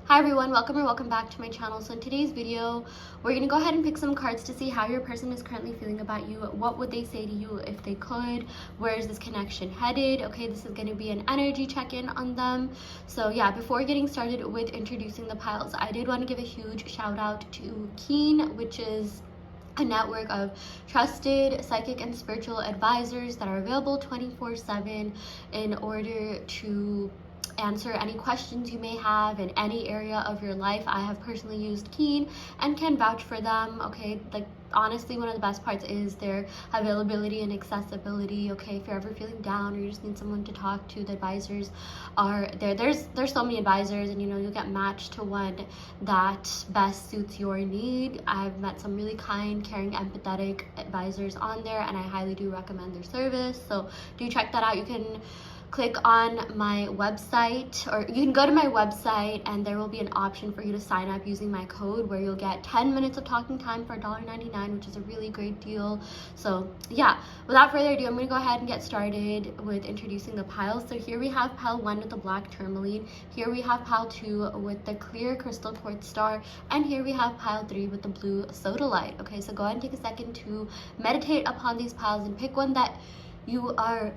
Hi everyone, welcome back to my channel. So in today's video, we're going to go ahead and pick some cards to see how your person is currently feeling about you. What would they say to you if they could? Where is this connection headed? Okay, this is going to be an energy check-in on them. So yeah, before getting started with introducing the piles, I did want to give a huge shout out to Keen, which is a network of trusted psychic and spiritual advisors that are available 24/7 in order to answer any questions you may have in any area of your life. I have personally used Keen and can vouch for them. Okay, like honestly, one of the best parts is their availability and accessibility. Okay, if you're ever feeling down or you just need someone to talk to, the advisors are there. There's so many advisors, and you'll get matched to one that best suits your need. I've met some really kind, caring, empathetic advisors on there, and I highly do recommend their service. So do check that out. You can click on my website, or you can go to my website and there will be an option for you to sign up using my code where you'll get 10 minutes of talking time for $1.99, which is a really great deal. So yeah, without further ado, I'm going to go ahead and get started with introducing the piles. So here we have pile 1 with the black Tourmaline, here we have pile 2 with the clear crystal quartz star, and here we have pile 3 with the blue Sodalite. Okay, so go ahead and take a second to meditate upon these piles and pick one that you are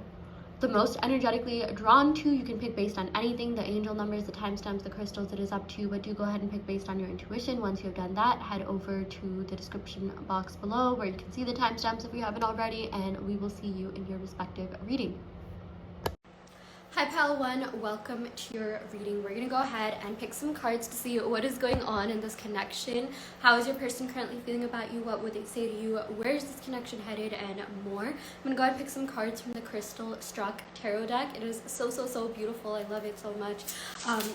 the most energetically drawn to. You can pick based on anything, the angel numbers, the timestamps, the crystals. It is up to you, but do go ahead and pick based on your intuition. Once you have done that, head over to the description box below where you can see the timestamps if you haven't already, and we will see you in your respective reading. Hi pile 1, welcome to your reading. We're going to go ahead and pick some cards to see what is going on in this connection. How is your person currently feeling about you? What would they say to you? Where is this connection headed? And more. I'm going to go ahead and pick some cards from the Crystal Struck Tarot deck. It is so beautiful. I love it so much.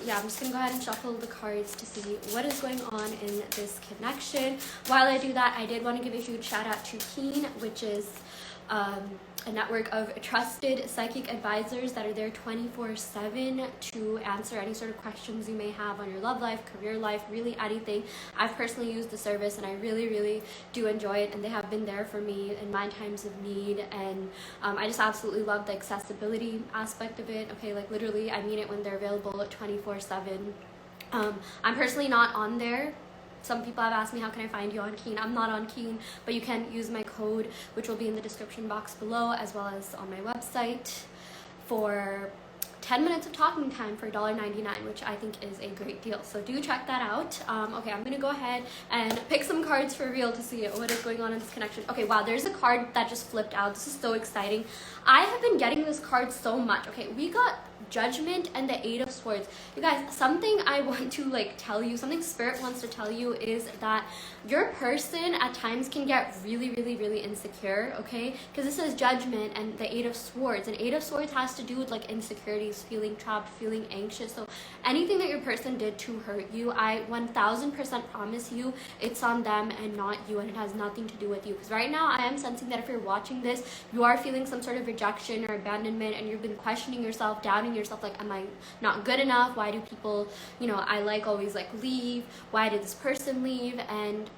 Yeah, I'm just going to go ahead and shuffle the cards to see what is going on in this connection. While I do that, I did want to give a huge shout out to Keen, which is a network of trusted psychic advisors that are there 24/7 to answer any sort of questions you may have on your love life, career life, really anything. I've personally used the service and I really do enjoy it, and they have been there for me in my times of need, and I just absolutely love the accessibility aspect of it. Okay, like literally I mean it when they're available 24/7. I'm personally not on there. Some people have asked me, how can I find you on Keen? I'm not on Keen, but you can use my code, which will be in the description box below, as well as on my website, for 10 minutes of talking time for $1.99, which I think is a great deal. So do check that out. Okay, I'm gonna go ahead and pick some cards for real to see what is going on in this connection. Okay, wow, there's a card that just flipped out. This is so exciting. I have been getting this card so much. Okay, we got Judgment and the 8 of Swords. You guys, something I want to tell you, something Spirit wants to tell you, is that your person at times can get really insecure. Okay, because this is Judgment and the 8 of Swords, and 8 of Swords has to do with insecurities, feeling trapped, feeling anxious. So anything that your person did to hurt you, I 1000% promise you it's on them and not you, and it has nothing to do with you. Because right now I am sensing that if you're watching this, you are feeling some sort of rejection or abandonment, and you've been questioning yourself, doubting yourself, am I not good enough? Why do people, I always leave? Why did this person leave? And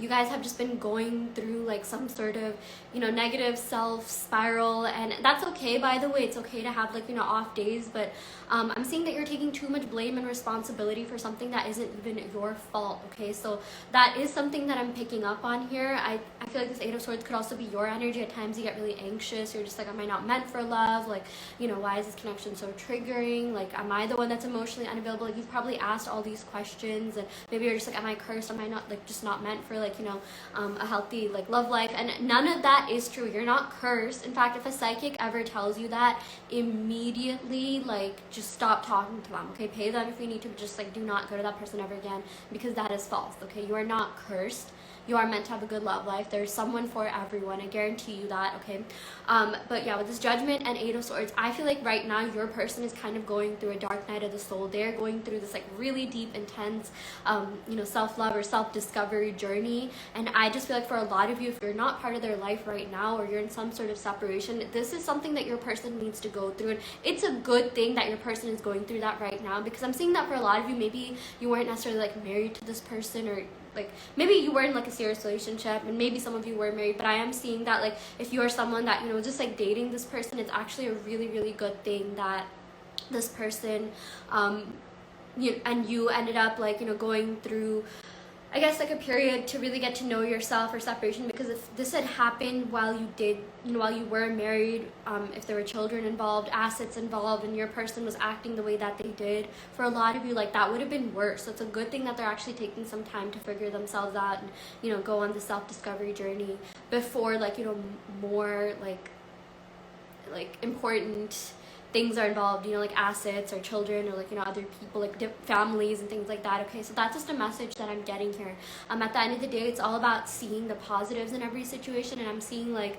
you guys have just been going through some sort of negative self spiral, and that's okay, by the way. It's okay to have off days, but I'm seeing that you're taking too much blame and responsibility for something that isn't even your fault. Okay, so that is something that I'm picking up on here. I feel like this 8 of Swords could also be your energy. At times you get really anxious. You're just am I not meant for love? Why is this connection so triggering? Am I the one that's emotionally unavailable? You've probably asked all these questions, and maybe you're just am I cursed? Am I not just not meant for a healthy love life? And none of that is true. You're not cursed. In fact, if a psychic ever tells you that, immediately just stop talking to them. Okay, pay them if you need to, just do not go to that person ever again, because that is false. Okay, you are not cursed. You are meant to have a good love life. There's someone for everyone. I guarantee you that. Okay, but yeah, with this Judgment and 8 of Swords, I feel like right now your person is kind of going through a dark night of the soul. They're going through this really deep, intense self-love or self-discovery journey. And I just feel like for a lot of you, if you're not part of their life right now, or you're in some sort of separation, this is something that your person needs to go through. And it's a good thing that your person is going through that right now, because I'm seeing that for a lot of you, maybe you weren't necessarily married to this person, or maybe you were in a serious relationship, and maybe some of you were married, but I am seeing that if you are someone that just dating this person, it's actually a really good thing that this person you ended up like, you know, going through, I guess, like a period to really get to know yourself, or separation. Because if this had happened while you did, you know, while you were married, if there were children involved, assets involved, and your person was acting the way that they did, for a lot of you, like, that would have been worse. So it's a good thing that they're actually taking some time to figure themselves out and, you know, go on the self-discovery journey before, like, you know, more like important things are involved, you know, like assets or children, or like, you know, other people, like families and things like that. Okay, so that's just a message that I'm getting here. At the end of the day, it's all about seeing the positives in every situation, and I'm seeing like,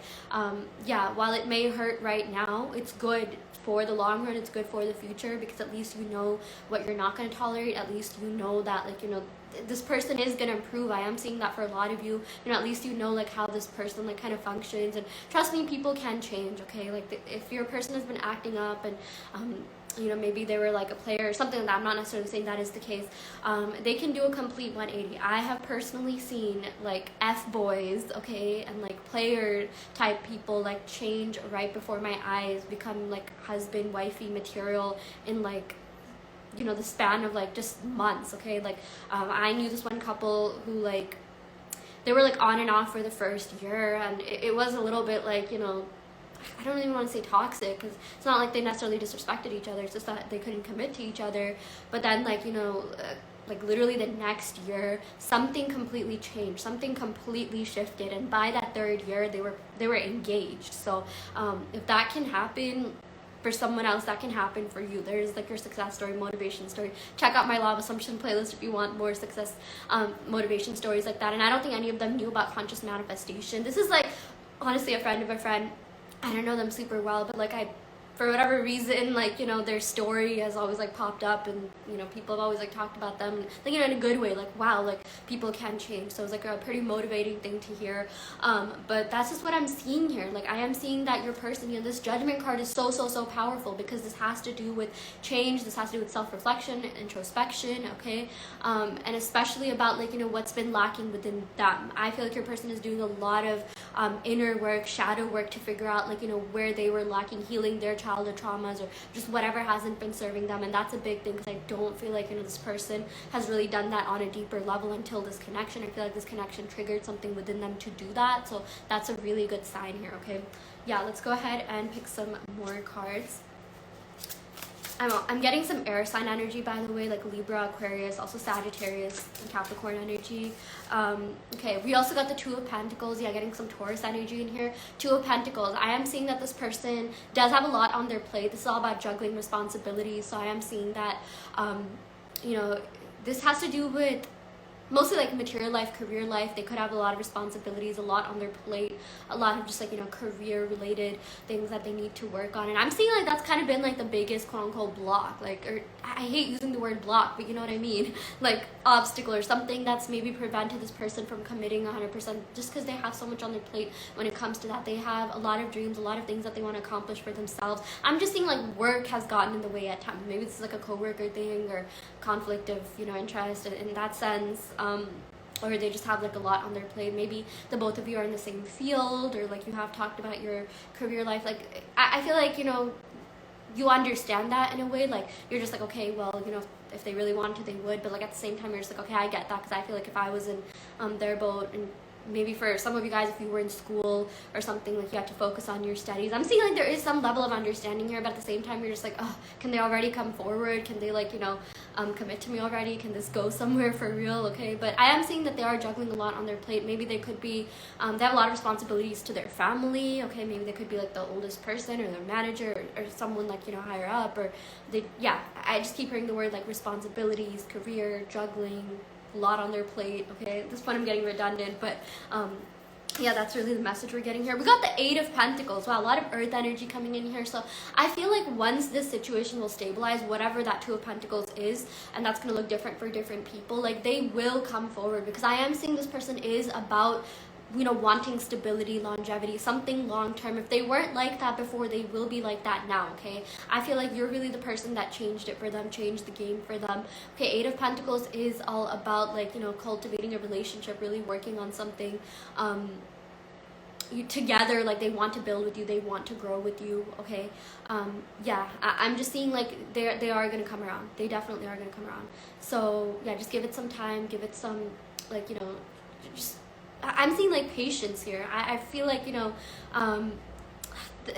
yeah, while it may hurt right now, it's good for the long run, it's good for the future, because at least you know what you're not going to tolerate. At least you know that, like, you know, this person is going to improve. I am seeing that for a lot of you. You know, at least you know like how this person like kind of functions, and trust me, people can change. Okay, like if your person has been acting up and you know, maybe they were like a player or something like that, I'm not necessarily saying that is the case, they can do a complete 180. I have personally seen like F-boys, okay, and like player type people like change right before my eyes, become like husband wifey material in like, you know, the span of like just months. Okay, like I knew this one couple who like they were like on and off for the first year, and it was a little bit like, you know, I don't even want to say toxic, because it's not like they necessarily disrespected each other, it's just that they couldn't commit to each other. But then like, you know, like literally the next year something completely changed, something completely shifted, and by that third year they were engaged. So if that can happen for someone else, that can happen for you. There's like your success story, motivation story. Check out my law of assumption playlist if you want more success motivation stories like that. And I don't think any of them knew about conscious manifestation. This is like honestly a friend of a friend. I don't know them super well, but like for whatever reason, like, you know, their story has always like popped up, and you know, people have always like talked about them, and, like, you know, in a good way, like, wow, like people can change. So it's like a pretty motivating thing to hear. But that's just what I'm seeing here. Like, I am seeing that your person, you know, this Judgment card is so powerful, because this has to do with change, this has to do with self-reflection, introspection, okay, and especially about like, you know, what's been lacking within them. I feel like your person is doing a lot of inner work, shadow work, to figure out like, you know, where they were lacking, healing their childhood traumas, or just whatever hasn't been serving them. And that's a big thing, because I don't feel like, you know, this person has really done that on a deeper level until this connection. I feel like this connection triggered something within them to do that, so that's a really good sign here. Okay, yeah, let's go ahead and pick some more cards. I'm getting some air sign energy, by the way, like Libra, Aquarius, also Sagittarius and Capricorn energy. Okay, we also got the Two of Pentacles. Yeah, getting some Taurus energy in here. Two of Pentacles. I am seeing that this person does have a lot on their plate. This is all about juggling responsibilities. So I am seeing that, you know, this has to do with mostly like material life, career life. They could have a lot of responsibilities, a lot on their plate, a lot of just like, you know, career related things that they need to work on. And I'm seeing like that's kind of been like the biggest quote unquote block, like, or I hate using the word block, but you know what I mean, like obstacle or something that's maybe prevented this person from committing 100%, just because they have so much on their plate when it comes to that. They have a lot of dreams, a lot of things that they want to accomplish for themselves. I'm just seeing like work has gotten in the way at times. Maybe this is like a coworker thing, or conflict of, you know, interest in that sense. Or they just have like a lot on their plate. Maybe the both of you are in the same field, or like you have talked about your career life. Like I feel like, you know, you understand that in a way. Like you're just like, okay, well, you know, if they really wanted to, they would. But like at the same time, you're just like, okay, I get that, because I feel like if I was in their boat, and maybe for some of you guys, if you were in school or something, like you have to focus on your studies. I'm seeing like there is some level of understanding here, but at the same time, you're just like, oh, can they already come forward? Can they like, you know, commit to me already? Can this go somewhere for real? Okay, but I am seeing that they are juggling a lot on their plate. Maybe they could be, they have a lot of responsibilities to their family. Okay, maybe they could be like the oldest person, or their manager, or someone like, you know, higher up, or they, yeah, I just keep hearing the word like responsibilities, career, juggling, a lot on their plate. Okay, at this point I'm getting redundant, but yeah, that's really the message we're getting here. We got the Eight of Pentacles. Wow, a lot of earth energy coming in here. So I feel like once this situation will stabilize, whatever that Two of Pentacles is, and that's going to look different for different people, like they will come forward, because I am seeing this person is about, you know, wanting stability, longevity, something long-term. If they weren't like that before, they will be like that now. Okay, I feel like you're really the person that changed it for them, changed the game for them. Okay, Eight of Pentacles is all about like, you know, cultivating a relationship, really working on something. you together, like they want to build with you, they want to grow with you. Okay, yeah, I'm just seeing like they are gonna come around. They definitely are gonna come around. So yeah, just give it some time, give it some, like, you know, just, I'm seeing like patience here. I feel like, you know,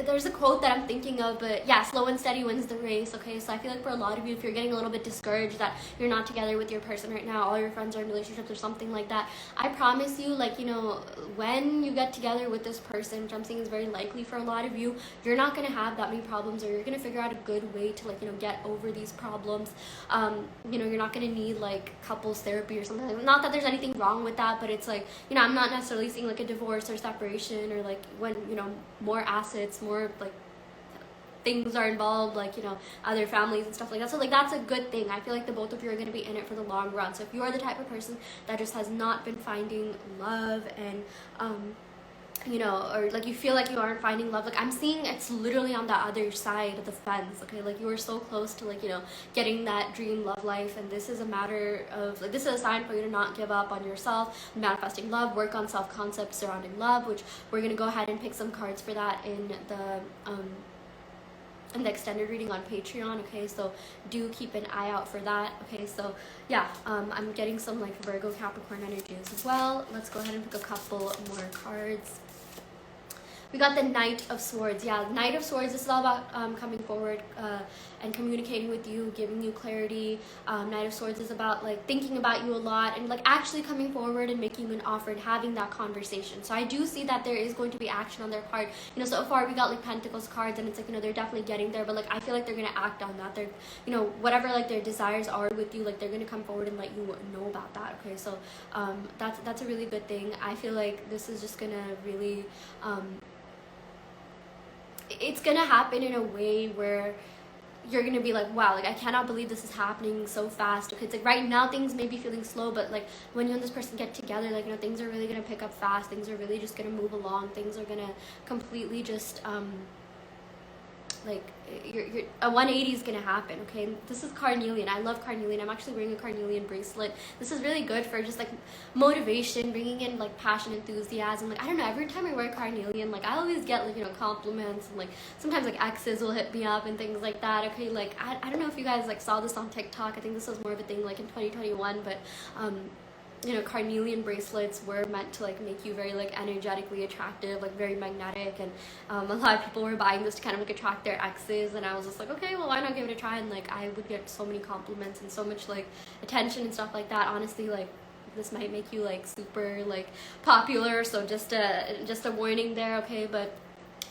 there's a quote that I'm thinking of, but yeah, slow and steady wins the race. Okay, so I feel like for a lot of you, if you're getting a little bit discouraged that you're not together with your person right now, all your friends are in relationships or something like that, I promise you, like, you know, when you get together with this person, which I'm seeing is very likely for a lot of you, you're not gonna have that many problems, or you're gonna figure out a good way to, like, you know, get over these problems. You know, you're not gonna need like couples therapy or something like that. Not that there's anything wrong with that, but it's like, you know, I'm not necessarily seeing like a divorce or separation, or like when, you know, more assets, more like things are involved, like, you know, other families and stuff like that. So like that's a good thing. I feel like the both of you are going to be in it for the long run. So if you are the type of person that just has not been finding love, and you know, or like you feel like you aren't finding love, like I'm seeing it's literally on the other side of the fence. Okay, like you are so close to, like, you know, getting that dream love life, and this is a matter of, like, this is a sign for you to not give up on yourself, manifesting love, work on self-concept surrounding love, which we're going to go ahead and pick some cards for that in the extended reading on Patreon. Okay, so do keep an eye out for that. Okay, so yeah, I'm getting some like Virgo Capricorn energies as well. Let's go ahead and pick a couple more cards. We got the Knight of Swords. Yeah, Knight of Swords, this is all about coming forward and communicating with you, giving you clarity. Knight of Swords is about like thinking about you a lot, and like actually coming forward and making you an offer and having that conversation. So I do see that there is going to be action on their part. You know, so far we got like Pentacles cards, and it's like, you know, they're definitely getting there, but like I feel like they're going to act on that. They're, you know, whatever like their desires are with you, like they're going to come forward and let you know about that. Okay, so that's a really good thing. I feel like this is just going to really it's gonna happen in a way where you're gonna be like, wow, like I cannot believe this is happening so fast. Okay, it's like right now things may be feeling slow, but like when you and this person get together, like, you know, things are really gonna pick up fast. Things are really just gonna move along. Things are gonna completely just like a 180 is gonna happen. Okay, this is carnelian. I love carnelian. I'm actually wearing a carnelian bracelet. This is really good for just like motivation, bringing in like passion, enthusiasm. Like I don't know, every time I wear carnelian, like I always get like, you know, compliments, and like sometimes like exes will hit me up and things like that. Okay, like I don't know if you guys like saw this on TikTok. I think this was more of a thing like in 2021, but you know, carnelian bracelets were meant to like make you very like energetically attractive, like very magnetic, and a lot of people were buying this to kind of like attract their exes, and I was just like, okay, well, why not give it a try? And like I would get so many compliments and so much like attention and stuff like that. Honestly, like this might make you like super like popular, so just a warning there. Okay, but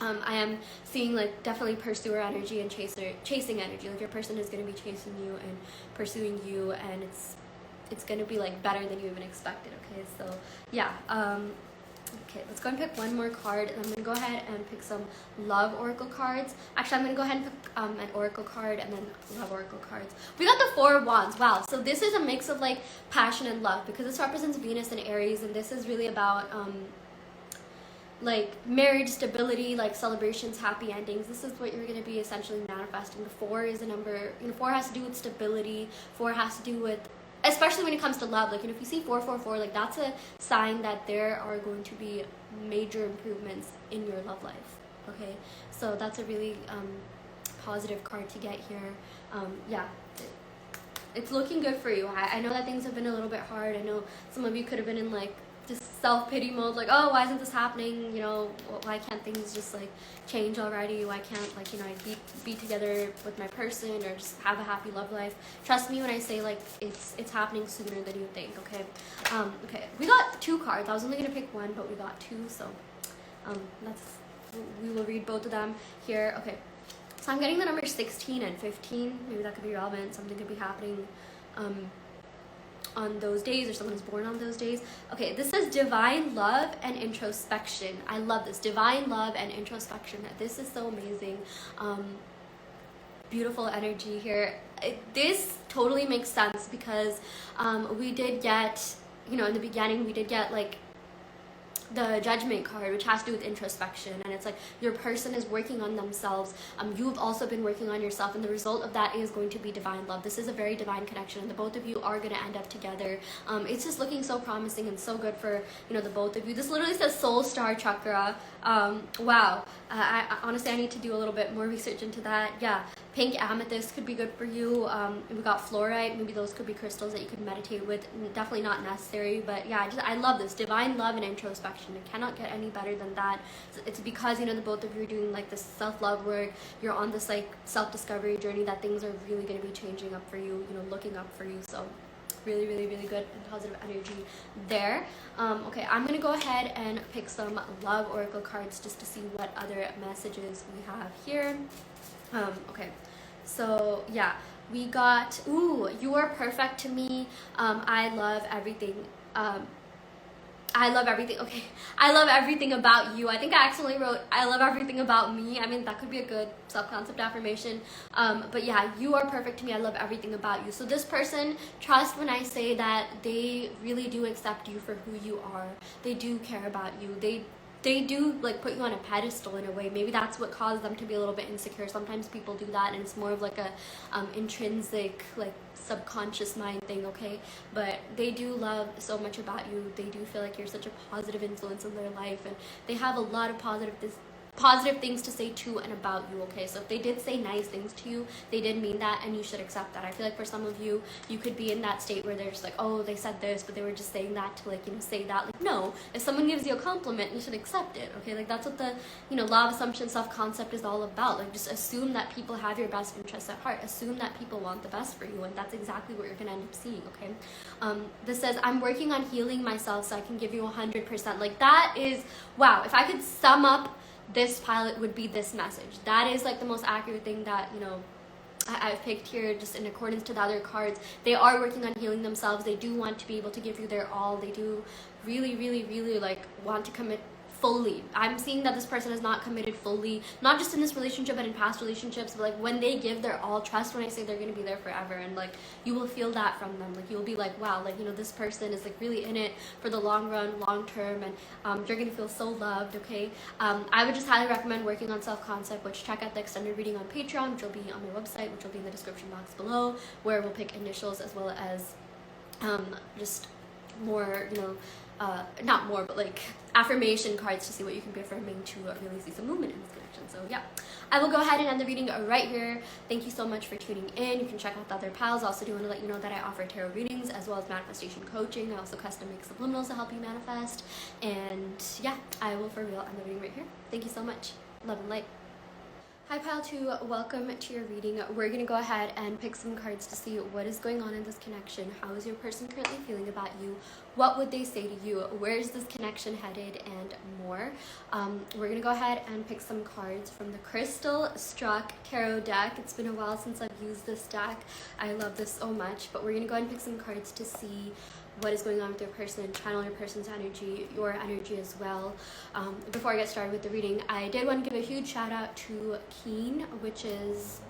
I am seeing like definitely pursuer energy and chasing energy. Like your person is going to be chasing you and pursuing you, and it's going to be like better than you even expected. Okay, so yeah, okay, let's go and pick one more card, and I'm going to go ahead and pick some love oracle cards. Actually, I'm going to go ahead and pick an oracle card and then love oracle cards. We got the Four of Wands. Wow, so this is a mix of like passion and love, because this represents Venus and Aries, and this is really about like marriage, stability, like celebrations, happy endings. This is what you're going to be essentially manifesting. The 4 is a number, you know, 4 has to do with stability. 4 has to do with, especially when it comes to love, like, you know, if you see 444, like that's a sign that there are going to be major improvements in your love life. Okay, so that's a really positive card to get here. Yeah, it's looking good for you. I know that things have been a little bit hard. I know some of you could have been in like just self-pity mode, like, oh, why isn't this happening? You know, why can't things just like change already? Why can't, like, you know, I be together with my person, or just have a happy love life? Trust me when I say like it's happening sooner than you think. Okay, okay, we got 2 cards. I was only gonna pick one, but we got 2, so we will read both of them here. Okay, so I'm getting the numbers 16 and 15. Maybe that could be relevant. Something could be happening on those days, or someone is born on those days. Okay, this is divine love and introspection. I love this. Divine love and introspection. This is so amazing. Beautiful energy here. This totally makes sense, because we did get, you know, in the beginning we did get like the Judgment card, which has to do with introspection, and it's like your person is working on themselves. You've also been working on yourself, and the result of that is going to be divine love. This is a very divine connection, and the both of you are going to end up together. It's just looking so promising and so good for, you know, the both of you. This literally says soul star chakra. Wow. I honestly, I need to do a little bit more research into that. Yeah, pink amethyst could be good for you. We got fluorite. Maybe those could be crystals that you could meditate with. Definitely not necessary, but yeah, I love this divine love and introspection. It cannot get any better than that. It's because, you know, the both of you are doing like this self-love work. You're on this like self-discovery journey that things are really going to be changing up for you, you know, looking up for you. So really, really, really good and positive energy there. Okay, I'm gonna go ahead and pick some love oracle cards just to see what other messages we have here. Okay, so yeah, we got, ooh, you are perfect to me. I love everything. I love everything. Okay, I love everything about you. I think I accidentally wrote I love everything about me. I mean, that could be a good self-concept affirmation. But yeah, you are perfect to me. I love everything about you. So this person, trust when I say that they really do accept you for who you are. They do care about you. They do like put you on a pedestal in a way. Maybe that's what caused them to be a little bit insecure. Sometimes people do that, and it's more of like a intrinsic, like subconscious mind thing, okay? But they do love so much about you. They do feel like you're such a positive influence in their life, and they have a lot of positive things to say to and about you, okay? So if they did say nice things to you, they did mean that, and you should accept that. I feel like for some of you, you could be in that state where they're just like, oh, they said this, but they were just saying that to, like, you know, say that. Like, no, if someone gives you a compliment, you should accept it, okay? Like, that's what the, you know, law of assumption, self-concept is all about. Like, just assume that people have your best interests at heart. Assume that people want the best for you, and that's exactly what you're gonna end up seeing, okay? This says, I'm working on healing myself so I can give you 100%. Like, that is, wow, if I could sum up this pile, it would be this message. That is like the most accurate thing that, you know, I've picked here, just in accordance to the other cards. They are working on healing themselves. They do want to be able to give you their all. They do really, really, really like want to commit fully. I'm seeing that this person is not committed fully, not just in this relationship but in past relationships, but like when they give their all, trust when I say they're going to be there forever, and like you will feel that from them. Like you'll be like, wow, like, you know, this person is like really in it for the long run, long term, and you're going to feel so loved, okay? I would just highly recommend working on self-concept, which check out the extended reading on Patreon, which will be on my website, which will be in the description box below, where we'll pick initials as well as just more, you know, not more, but like affirmation cards to see what you can be affirming to really see some movement in this connection. So yeah, I will go ahead and end the reading right here. Thank you so much for tuning in. You can check out the other pals. I also do want to let you know that I offer tarot readings as well as manifestation coaching. I also custom make subliminals to help you manifest. And yeah, I will for real end the reading right here. Thank you so much. Love and light. Hi Pile 2, welcome to your reading. We're going to go ahead and pick some cards to see what is going on in this connection. How is your person currently feeling about you? What would they say to you? Where is this connection headed? And more. We're going to go ahead and pick some cards from the Crystal Struck Tarot deck. It's been a while since I've used this deck. I love this so much, but we're going to go ahead and pick some cards to see what is going on with your person, channel your person's energy, your energy as well. Before I get started with the reading, I did want to give a huge shout out to Keen, which is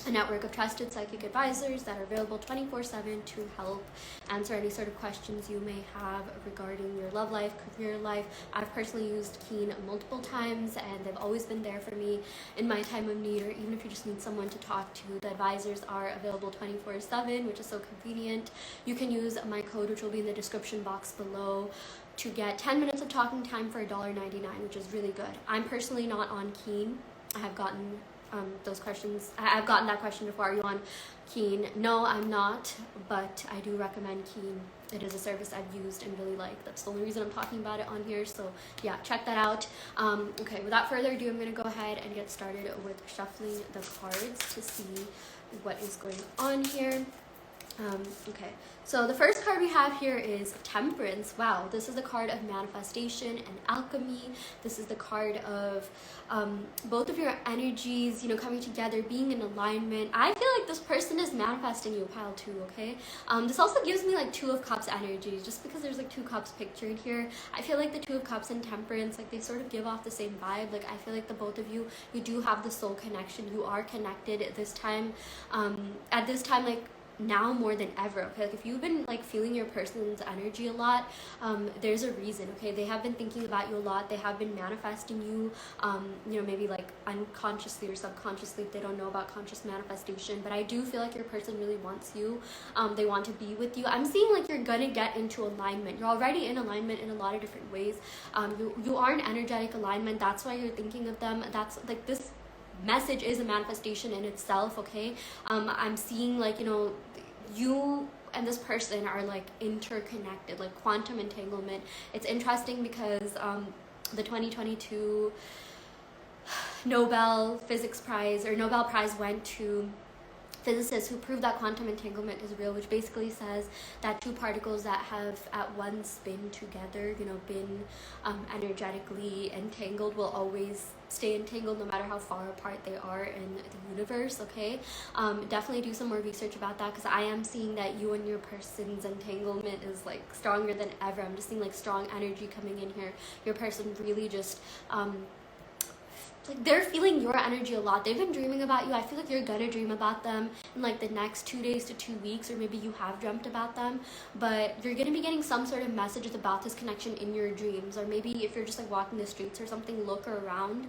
a network of trusted psychic advisors that are available 24/7 to help answer any sort of questions you may have regarding your love life, career life. I've personally used Keen multiple times, and they've always been there for me in my time of need, or even if you just need someone to talk to. The advisors are available 24/7, which is so convenient. You can use my code, which will be in the description box below, to get 10 minutes of talking time for $1.99, which is really good. I'm personally not on Keen. I have gotten those questions. I've gotten that question before. Are you on Keen? No, I'm not, but I do recommend Keen. It is a service I've used and really like. That's the only reason I'm talking about it on here. So yeah, check that out. Okay, without further ado, I'm going to go ahead and get started with shuffling the cards to see what is going on here. Okay, so the first card we have here is Temperance. Wow, this is the card of manifestation and alchemy. This is the card of both of your energies, you know, coming together, being in alignment. I feel like this person is manifesting you, Pile 2, okay? This also gives me like Two of Cups energy, just because there's like two cups pictured here. I feel like the Two of Cups and Temperance, like they sort of give off the same vibe. Like I feel like the both of you, you do have the soul connection. You are connected at this time. At this time, like now more than ever. Okay, like if you've been like feeling your person's energy a lot, there's a reason. Okay, they have been thinking about you a lot, they have been manifesting you, you know, maybe like unconsciously or subconsciously if they don't know about conscious manifestation. But I do feel like your person really wants you. They want to be with you. I'm seeing like you're gonna get into alignment. You're already in alignment in a lot of different ways. You are in energetic alignment. That's why you're thinking of them. That's like, this message is a manifestation in itself. Okay, I'm seeing like, you know, you and this person are like interconnected, like quantum entanglement. It's interesting because the 2022 Nobel Physics Prize or Nobel Prize went to physicists who proved that quantum entanglement is real, which basically says that two particles that have at once been together, you know, been energetically entangled, will always stay entangled no matter how far apart they are in the universe. Okay, definitely do some more research about that, because I am seeing that you and your person's entanglement is like stronger than ever. I'm just seeing like strong energy coming in here. Your person really just like, they're feeling your energy a lot. They've been dreaming about you. I feel like you're gonna dream about them in like the next 2 days to 2 weeks, or maybe you have dreamt about them, but you're gonna be getting some sort of messages about this connection in your dreams. Or maybe if you're just like walking the streets or something, look around,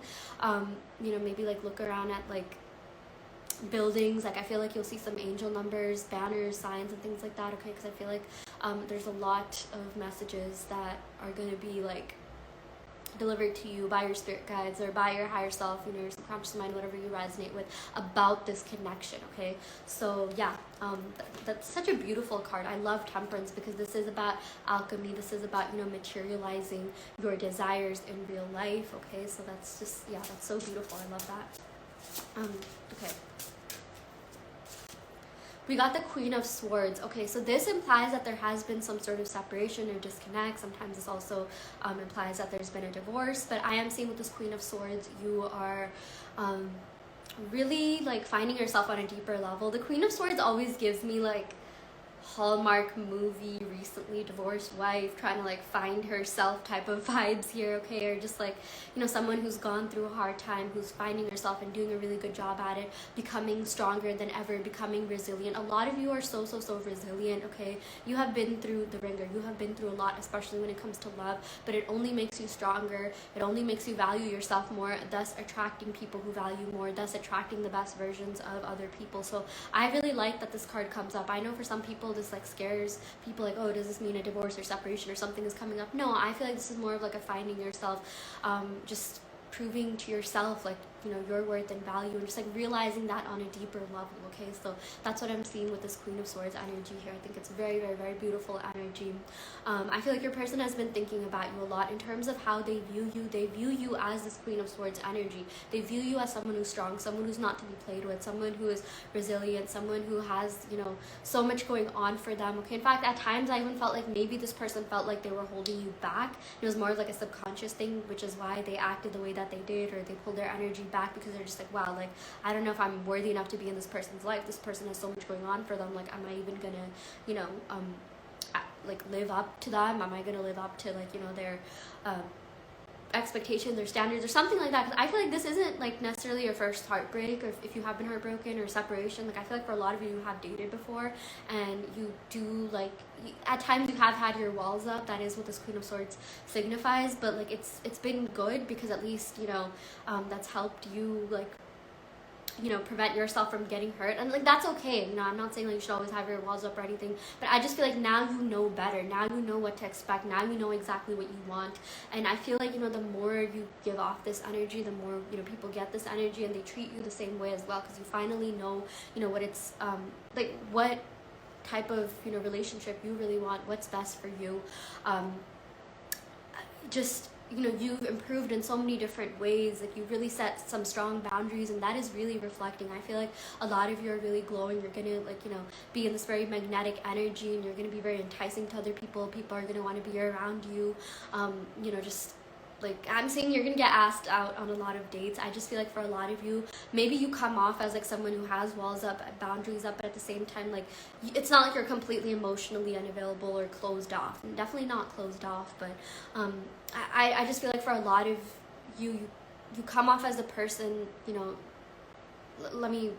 you know, maybe like look around at like buildings. Like I feel like you'll see some angel numbers, banners, signs, and things like that. Okay, because I feel like there's a lot of messages that are gonna be like delivered to you by your spirit guides or by your higher self, you know, your subconscious mind, whatever you resonate with, about this connection. Okay, so yeah, that's such a beautiful card. I love Temperance because this is about alchemy. This is about, you know, materializing your desires in real life. Okay, so that's just, yeah, that's so beautiful. I love that. Okay, we got the Queen of Swords. Okay, so this implies that there has been some sort of separation or disconnect. Sometimes this also implies that there's been a divorce. But I am seeing with this Queen of Swords, you are really like finding yourself on a deeper level. The Queen of Swords always gives me like Hallmark movie, recently divorced wife trying to like find herself type of vibes here. Okay, or just like, you know, someone who's gone through a hard time, who's finding herself and doing a really good job at it, becoming stronger than ever, becoming resilient. A lot of you are so resilient. Okay, you have been through the ringer, you have been through a lot, especially when it comes to love, but it only makes you stronger. It only makes you value yourself more, thus attracting people who value more, thus attracting the best versions of other people. So I really like that this card comes up. I know for some people this like scares people, like, oh, does this mean a divorce or separation or something is coming up? No, I feel like this is more of like a finding yourself, just proving to yourself like, you know, your worth and value, and just like realizing that on a deeper level. Okay, so that's what I'm seeing with this Queen of Swords energy here. I think it's very beautiful energy. I feel like your person has been thinking about you a lot in terms of how they view you. They view you as this Queen of Swords energy. They view you as someone who's strong, someone who's not to be played with, someone who is resilient, someone who has, you know, so much going on for them. Okay, in fact, at times I even felt like maybe this person felt like they were holding you back. It was more like a subconscious thing, which is why they acted the way that they did, or they pulled their energy back, because they're just like, wow, like, I don't know if I'm worthy enough to be in this person's life. This person has so much going on for them. Like, am I even gonna, you know, like live up to them? Am I gonna live up to, like, you know, their expectations or standards or something like that? Because I feel like this isn't like necessarily your first heartbreak, or if you have been heartbroken or separation. Like, I feel like for a lot of you, you have dated before, and you do, like, at times you have had your walls up. That is what this Queen of Swords signifies. But like, it's been good, because at least, you know, that's helped you, like, you know, prevent yourself from getting hurt. And like, that's okay. You know, I'm not saying like you should always have your walls up or anything, but I just feel like now you know better. Now you know what to expect. Now you know exactly what you want. And I feel like, you know, the more you give off this energy, the more, you know, people get this energy, and they treat you the same way as well, because you finally know, you know, what it's like, what type of, you know, relationship you really want, what's best for you. Just, you know, you've improved in so many different ways. Like, you really set some strong boundaries, and that is really reflecting. I feel like a lot of you are really glowing. You're gonna, like, you know, be in this very magnetic energy, and you're gonna be very enticing to other people. People are gonna want to be around you. You know, just like, I'm saying you're gonna get asked out on a lot of dates. I just feel like for a lot of you, maybe you come off as like someone who has walls up, boundaries up, but at the same time, like, it's not like you're completely emotionally unavailable or closed off. And definitely not closed off, but I just feel like for a lot of you come off as a person, you know, let me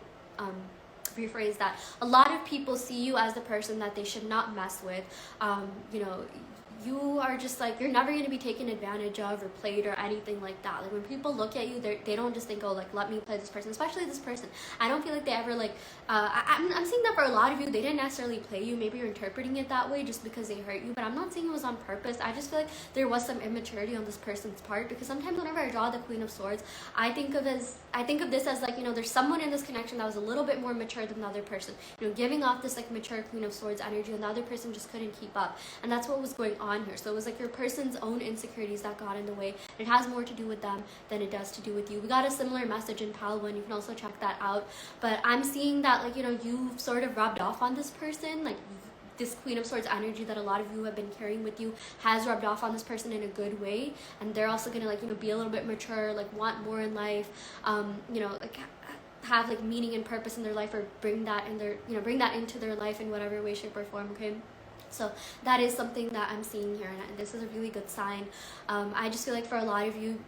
rephrase that. A lot of people see you as the person that they should not mess with. You know, you are just like, you're never going to be taken advantage of or played or anything like that. Like when people look at you, they don't just think, oh, like, let me play this person, especially this person. I don't feel like they ever like, I'm saying that for a lot of you, they didn't necessarily play you. Maybe you're interpreting it that way just because they hurt you, but I'm not saying it was on purpose. I just feel like there was some immaturity on this person's part, because sometimes whenever I draw the Queen of Swords, I think of this as like, you know, there's someone in this connection that was a little bit more mature than the other person, you know, giving off this like mature Queen of Swords energy, and the other person just couldn't keep up. And that's what was going on here. So it was like your person's own insecurities that got in the way. It has more to do with them than it does to do with you. We got a similar message in Pal 1. You can also check that out. But I'm seeing that, like, you know, you've sort of rubbed off on this person. Like, this Queen of Swords energy that a lot of you have been carrying with you has rubbed off on this person in a good way. And they're also gonna, like, you know, be a little bit mature, like want more in life, you know, like have like meaning and purpose in their life, or bring that in their, you know, bring that into their life in whatever way, shape, or form. Okay, so that is something that I'm seeing here, and this is a really good sign. I just feel like for a lot of you,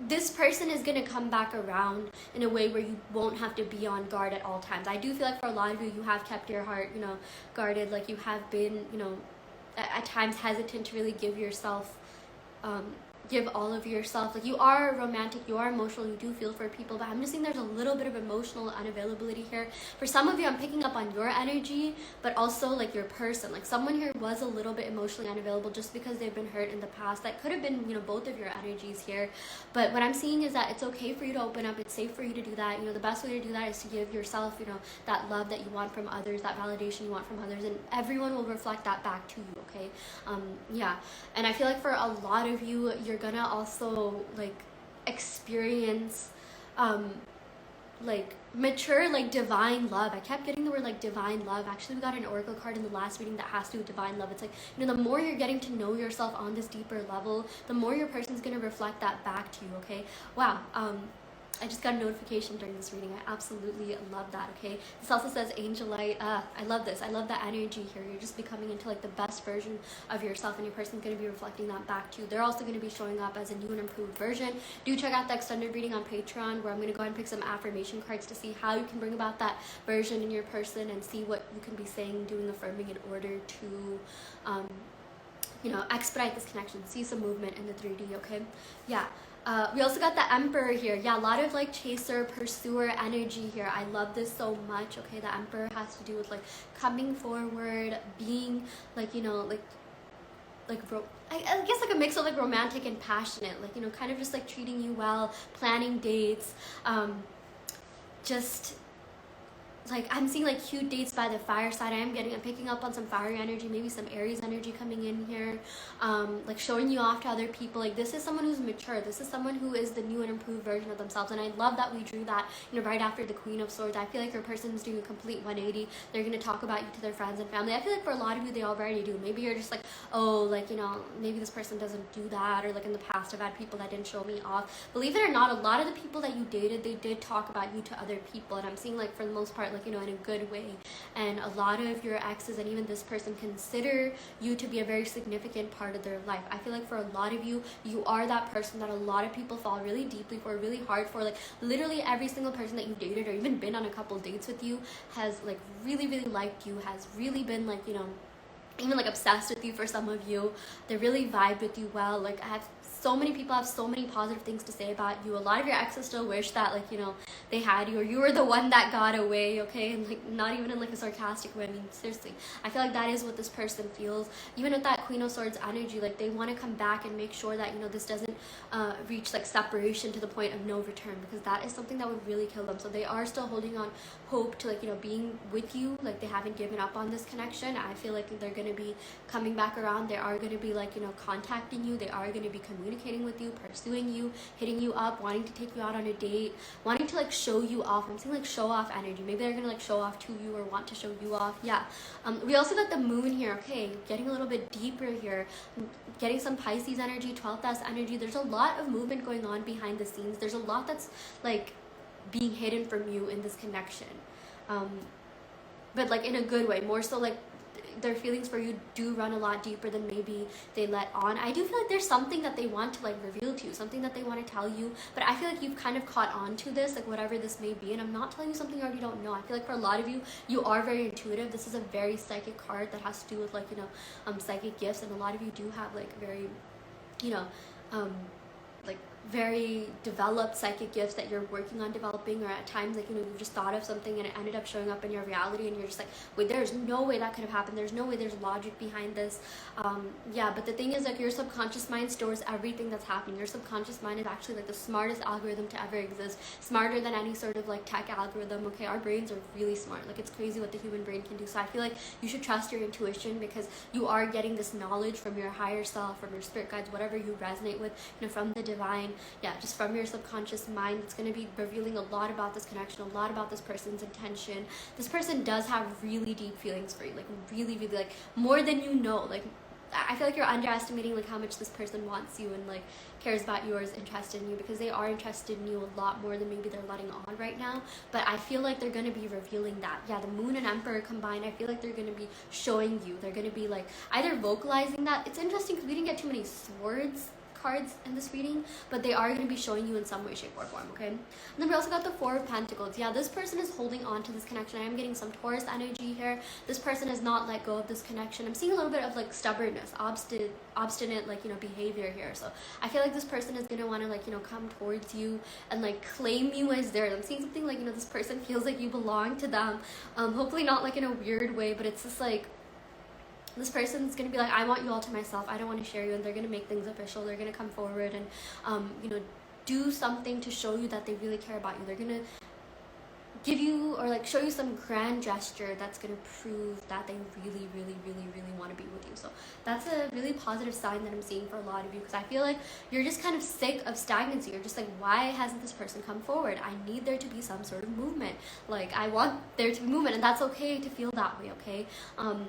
this person is going to come back around in a way where you won't have to be on guard at all times. I do feel like for a lot of you, you have kept your heart, you know, guarded. Like you have been, you know, at times hesitant to really give yourself, give all of yourself. Like, you are romantic, you are emotional, you do feel for people, but I'm just saying there's a little bit of emotional unavailability here. For some of you, I'm picking up on your energy, but also like your person. Like someone here was a little bit emotionally unavailable just because they've been hurt in the past. That could have been, you know, both of your energies here. But what I'm seeing is that it's okay for you to open up. It's safe for you to do that. You know, the best way to do that is to give yourself, you know, that love that you want from others, that validation you want from others, and everyone will reflect that back to you. Okay, yeah. And I feel like for a lot of you, you're gonna also like experience like mature, like divine love. I kept getting the word like divine love. Actually, we got an oracle card in the last reading that has to do with divine love. It's like, you know, the more you're getting to know yourself on this deeper level, the more your person's gonna reflect that back to you. Okay, wow. I just got a notification during this reading. I absolutely love that. Okay, this also says angel light. I love this. I love that energy here. You're just becoming into like the best version of yourself, and your person's going to be reflecting that back to you. They're also going to be showing up as a new and improved version. Do check out the extended reading on Patreon, where I'm going to go ahead and pick some affirmation cards to see how you can bring about that version in your person, and see what you can be saying, doing, affirming in order to you know, expedite this connection, see some movement in the 3D. Okay, yeah. We also got the Emperor here. Yeah, a lot of like chaser, pursuer energy here. I love this so much. Okay, the Emperor has to do with like coming forward, being like, you know, I guess like a mix of like romantic and passionate, like, you know, kind of just like treating you well, planning dates, just like I'm seeing like cute dates by the fireside. I'm picking up on some fiery energy, maybe some Aries energy coming in here, like showing you off to other people. Like this is someone who's mature. This is someone who is the new and improved version of themselves. And I love that we drew that, you know, right after the Queen of Swords. I feel like your person's doing a complete 180. They're going to talk about you to their friends and family. I feel like for a lot of you, they already do. Maybe you're just like, oh, like, you know, maybe this person doesn't do that, or like in the past I've had people that didn't show me off. Believe it or not, a lot of the people that you dated, they did talk about you to other people. And I'm seeing like for the most part, like, you know, in a good way. And a lot of your exes and even this person consider you to be a very significant part of their life. I feel like for a lot of you, you are that person that a lot of people fall really deeply for, really hard for. Like literally every single person that you've dated or even been on a couple dates with you has like really, really liked you, has really been like, you know, even like obsessed with you. For some of you, they really vibe with you well. Like I have so many people have so many positive things to say about you. A lot of your exes still wish that, like, you know, they had you, or you were the one that got away. Okay, and like not even in like a sarcastic way. I mean, seriously, I feel like that is what this person feels. Even with that Queen of Swords energy, like they want to come back and make sure that, you know, this doesn't reach like separation to the point of no return, because that is something that would really kill them. So they are still holding on hope to, like, you know, being with you. Like they haven't given up on this connection. I feel like they're going to be coming back around. They are going to be like, you know, contacting you. They are going to be communicating with you, pursuing you, hitting you up, wanting to take you out on a date, wanting to like show you off. I'm seeing like show off energy. Maybe they're gonna like show off to you or want to show you off. Yeah. We also got the moon here. Okay, getting a little bit deeper here, getting some Pisces energy, 12th house energy. There's a lot of movement going on behind the scenes. There's a lot that's like being hidden from you in this connection, but like in a good way. More so like their feelings for you do run a lot deeper than maybe they let on. I do feel like there's something that they want to like reveal to you, something that they want to tell you, but I feel like you've kind of caught on to this, like whatever this may be, and I'm not telling you something you already don't know. I feel like for a lot of you, you are very intuitive. This is a very psychic card that has to do with like, you know, psychic gifts, and a lot of you do have like very, you know, like very developed psychic gifts that you're working on developing, or at times like, you know, you've just thought of something and it ended up showing up in your reality and you're just like, wait, there's no way that could have happened, there's no way, there's logic behind this. Yeah, but the thing is, like, your subconscious mind stores everything that's happening. Your subconscious mind is actually like the smartest algorithm to ever exist, smarter than any sort of like tech algorithm. Okay, our brains are really smart. Like, it's crazy what the human brain can do. So I feel like you should trust your intuition, because you are getting this knowledge from your higher self, from your spirit guides, whatever you resonate with, you know, from the divine. Yeah, just from your subconscious mind. It's going to be revealing a lot about this connection, a lot about this person's intention. This person does have really deep feelings for you, like really, really, like more than you know. Like, I feel like you're underestimating like how much this person wants you and like cares about you or is interested in you, because they are interested in you a lot more than maybe they're letting on right now. But I feel like they're going to be revealing that. Yeah, the moon and emperor combined, I feel like they're going to be showing you. They're going to be like either vocalizing that. It's interesting because we didn't get too many swords cards in this reading, but they are going to be showing you in some way, shape, or form. Okay, and then we also got the Four of Pentacles. Yeah, this person is holding on to this connection. I am getting some Taurus energy here. This person has not let go of this connection. I'm seeing a little bit of like stubbornness, obstinate like, you know, behavior here. So I feel like this person is going to want to like, you know, come towards you and like claim you as theirs. I'm seeing something like, you know, this person feels like you belong to them, hopefully not like in a weird way, but it's just like this person's going to be like, I want you all to myself, I don't want to share you, and they're going to make things official. They're going to come forward and you know, do something to show you that they really care about you. They're going to give you or like show you some grand gesture that's going to prove that they really, really, really, really want to be with you. So that's a really positive sign that I'm seeing for a lot of you, because I feel like you're just kind of sick of stagnancy. You're just like, why hasn't this person come forward? I need there to be some sort of movement. Like, I want there to be movement, and that's okay to feel that way. Okay,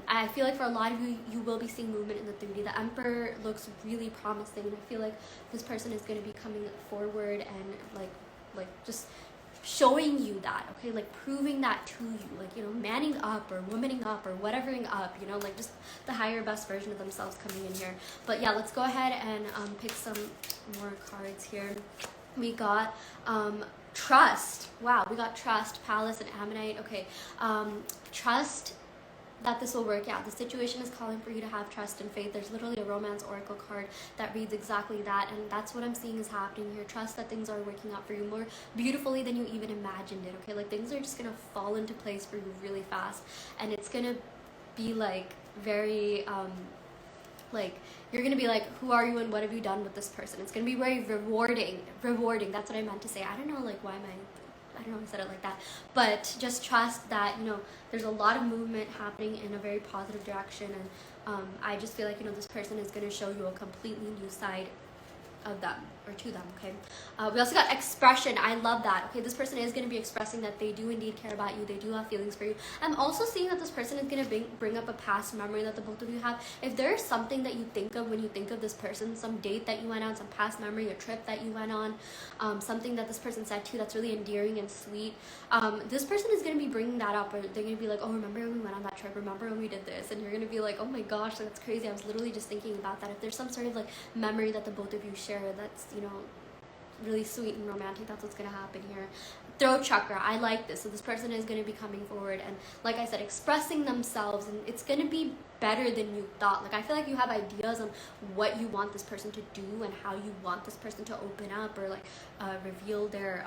I feel like for a lot of you, you will be seeing movement in the 3D. The Emperor looks really promising, and I feel like this person is going to be coming forward and like just showing you that, okay, like proving that to you, like, you know, manning up or womaning up or whatevering up, you know, like just the higher best version of themselves coming in here. But yeah, let's go ahead and pick some more cards here. We got trust. Wow, we got trust, palace, and ammonite. Okay, trust that this will work out. The situation is calling for you to have trust and faith. There's literally a romance oracle card that reads exactly that, and that's what I'm seeing is happening here. Trust that things are working out for you more beautifully than you even imagined it. Okay, like things are just gonna fall into place for you really fast, and it's gonna be like very like, you're gonna be like, who are you and what have you done with this person? It's gonna be very rewarding. That's what I meant to say. I don't know, like, why I don't know if I said it like that, but just trust that, you know, there's a lot of movement happening in a very positive direction, and I just feel like, you know, this person is going to show you a completely new side of them or to them. Okay, we also got expression. I love that. Okay, this person is going to be expressing that they do indeed care about you, they do have feelings for you. I'm also seeing that this person is going to bring up a past memory that the both of you have. If there's something that you think of when you think of this person, some date that you went on, some past memory, a trip that you went on, something that this person said to you that's really endearing and sweet, this person is going to be bringing that up, or they're going to be like, oh, remember when we went on that trip, remember when we did this, and you're going to be like, oh my gosh, that's crazy, I was literally just thinking about that. If there's some sort of like memory that the both of you share that's, you know, really sweet and romantic, that's what's going to happen here. Throat chakra, I like this. So this person is going to be coming forward and, like I said, expressing themselves, and it's going to be better than you thought. Like, I feel like you have ideas on what you want this person to do and how you want this person to open up or like reveal their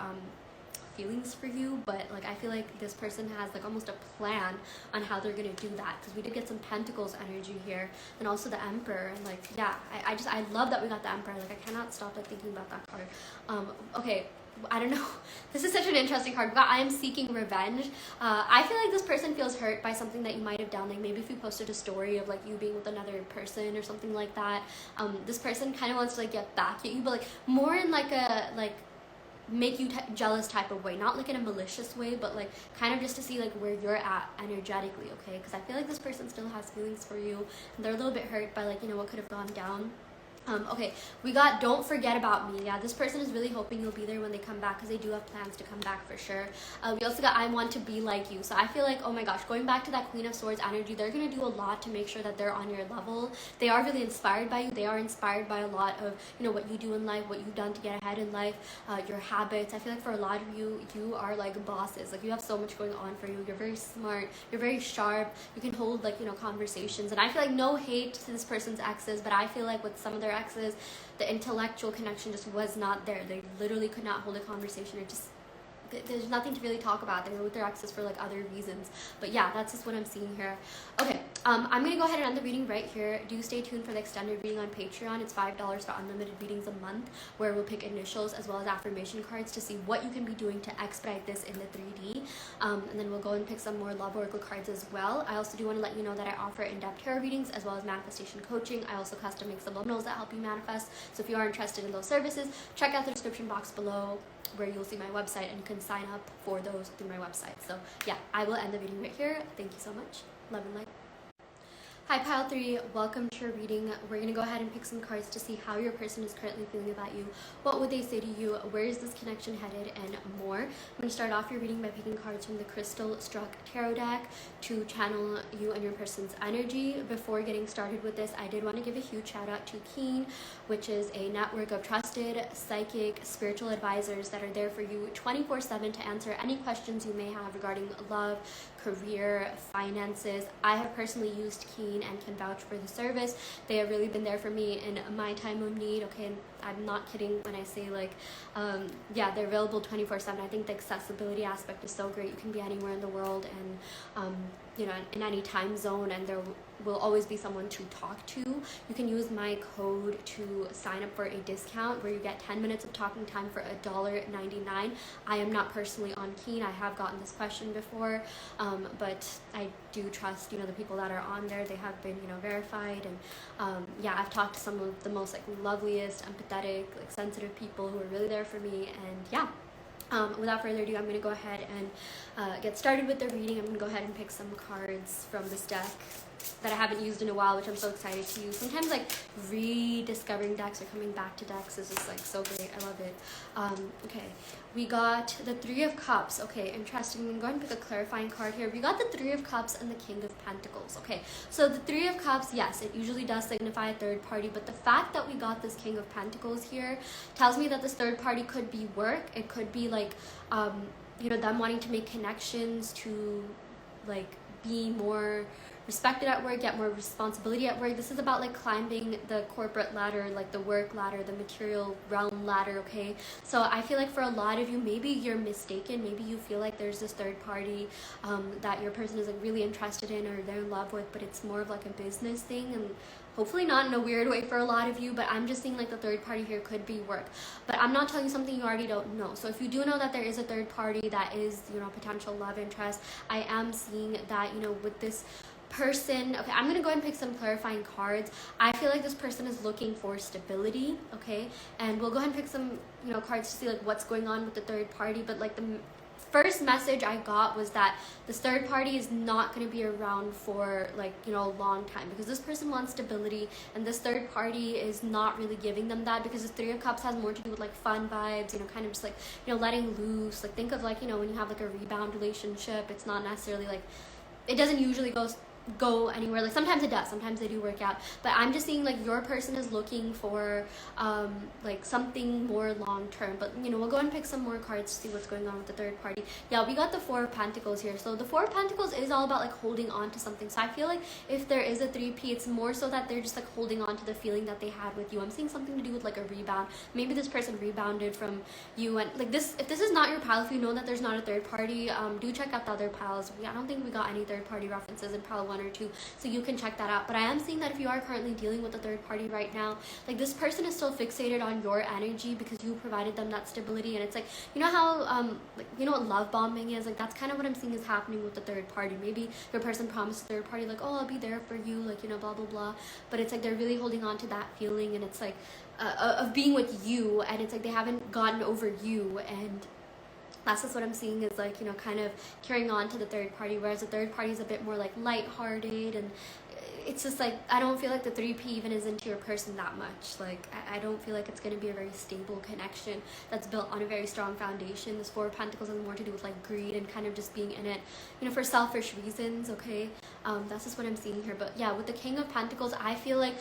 feelings for you, but like I feel like this person has like almost a plan on how they're gonna do that, because we did get some Pentacles energy here and also the Emperor, and like, yeah, I love that we got the Emperor. Like, I cannot stop like thinking about that card. Okay, I don't know, this is such an interesting card. I am seeking revenge. I feel like this person feels hurt by something that you might have done, like maybe if you posted a story of like you being with another person or something like that. This person kind of wants to like get back at you, but like more in like a make you jealous type of way, not like in a malicious way, but like kind of just to see like where you're at energetically. Okay, because I feel like this person still has feelings for you, and they're a little bit hurt by like, you know, what could have gone down. Okay, we got don't forget about me. Yeah, this person is really hoping you'll be there when they come back because they do have plans to come back for sure. We also got I want to be like you. So I feel like, oh my gosh, going back to that Queen of Swords energy, they're going to do a lot to make sure that they're on your level. They are really inspired by you. They are inspired by a lot of, you know, what you do in life, what you've done to get ahead in life, your habits. I feel like for a lot of you, you are like bosses. Like you have so much going on for you. You're very smart. You're very sharp. You can hold like, you know, conversations. And I feel like no hate to this person's exes, but I feel like with some of their exes, the intellectual connection just was not there. They literally could not hold a conversation. It just, there's nothing to really talk about. They were with their exes for like other reasons. But yeah, that's just what I'm seeing here. Okay, I'm gonna go ahead and end the reading right here. Do stay tuned for the extended reading on Patreon. It's $5 for unlimited readings a month, where we'll pick initials as well as affirmation cards to see what you can be doing to expedite this in the 3D. And then we'll go and pick some more love oracle cards as well. I also do want to let you know that I offer in-depth tarot readings as well as manifestation coaching. I also custom make subliminals that help you manifest. So if you are interested in those services, check out the description box below, where you'll see my website and you can sign up for those through my website. So yeah, I will end the video right here. Thank you so much. Love and light. Hi Pile 3, welcome to your reading. We're going to go ahead and pick some cards to see how your person is currently feeling about you. What would they say to you? Where is this connection headed? And more. I'm going to start off your reading by picking cards from the Crystal Struck Tarot deck to channel you and your person's energy. Before getting started with this, I did want to give a huge shout out to Keen, which is a network of trusted psychic spiritual advisors that are there for you 24/7 to answer any questions you may have regarding love, career, finances. I have personally used Keen and can vouch for the service. They have really been there for me in my time of need. Okay, and I'm not kidding when I say like, yeah, they're available 24/7. I think the accessibility aspect is so great. You can be anywhere in the world and you know, in any time zone, and there will always be someone to talk to. You can use my code to sign up for a discount where you get 10 minutes of talking time for $1.99. I am not personally on Keen. I have gotten this question before, but I do trust, you know, the people that are on there. They have been, you know, verified, and yeah, I've talked to some of the most like loveliest, empathetic, like sensitive people who are really there for me. And yeah, without further ado, I'm going to go ahead and get started with the reading. I'm going to go ahead and pick some cards from this deck that I haven't used in a while, which I'm so excited to use. Sometimes like rediscovering decks or coming back to decks is just like so great. I love it. Okay, we got the Three of Cups. Okay, interesting. I'm going to pick a clarifying card here. We got the Three of Cups and the King of Pentacles. Okay, so the Three of Cups, yes, it usually does signify a third party, but the fact that we got this King of Pentacles here tells me that this third party could be work. It could be like, you know, them wanting to make connections to like be more respected at work, get more responsibility at work. This is about like climbing the corporate ladder, like the work ladder, the material realm ladder. Okay, so I feel like for a lot of you, maybe you're mistaken. Maybe you feel like there's this third party that your person is like really interested in or they're in love with, but it's more of like a business thing, and hopefully not in a weird way for a lot of you. But I'm just seeing like the third party here could be work, but I'm not telling you something you already don't know. So if you do know that there is a third party that is, you know, potential love interest, I am seeing that, you know, with this person. Okay, I'm gonna go ahead and pick some clarifying cards. I feel like this person is looking for stability. Okay, and we'll go ahead and pick some, you know, cards to see like what's going on with the third party. But like the first message I got was that this third party is not going to be around for like, you know, a long time, because this person wants stability and this third party is not really giving them that, because this Three of Cups has more to do with like fun vibes, you know, kind of just like, you know, letting loose. Like think of like, you know, when you have like a rebound relationship, it's not necessarily like, it doesn't usually go anywhere. Like sometimes it does, sometimes they do work out, but I'm just seeing like your person is looking for like something more long term. But you know, we'll go and pick some more cards to see what's going on with the third party. Yeah, we got the Four of Pentacles here. So the Four of Pentacles is all about like holding on to something. So I feel like if there is a 3P, it's more so that they're just like holding on to the feeling that they had with you. I'm seeing something to do with like a rebound. Maybe this person rebounded from you, and like this, if this is not your pile, if you know that there's not a third party, do check out the other piles. I don't think we got any third party references in pile 1 or 2, so you can check that out. But I am seeing that if you are currently dealing with a third party right now, like this person is still fixated on your energy because you provided them that stability. And it's like, you know how like, you know what love bombing is? Like that's kind of what I'm seeing is happening with the third party. Maybe your person promised the third party like, oh, I'll be there for you, like, you know, blah blah blah, but it's like they're really holding on to that feeling, and it's like of being with you, and it's like they haven't gotten over you. And that's just what I'm seeing is like, you know, kind of carrying on to the third party, whereas the third party is a bit more like lighthearted, and it's just like, I don't feel like the 3P even is into your person that much. Like, I don't feel like it's going to be a very stable connection that's built on a very strong foundation. This Four of Pentacles has more to do with like greed and kind of just being in it, you know, for selfish reasons, okay? That's just what I'm seeing here. But yeah, with the King of Pentacles, I feel like,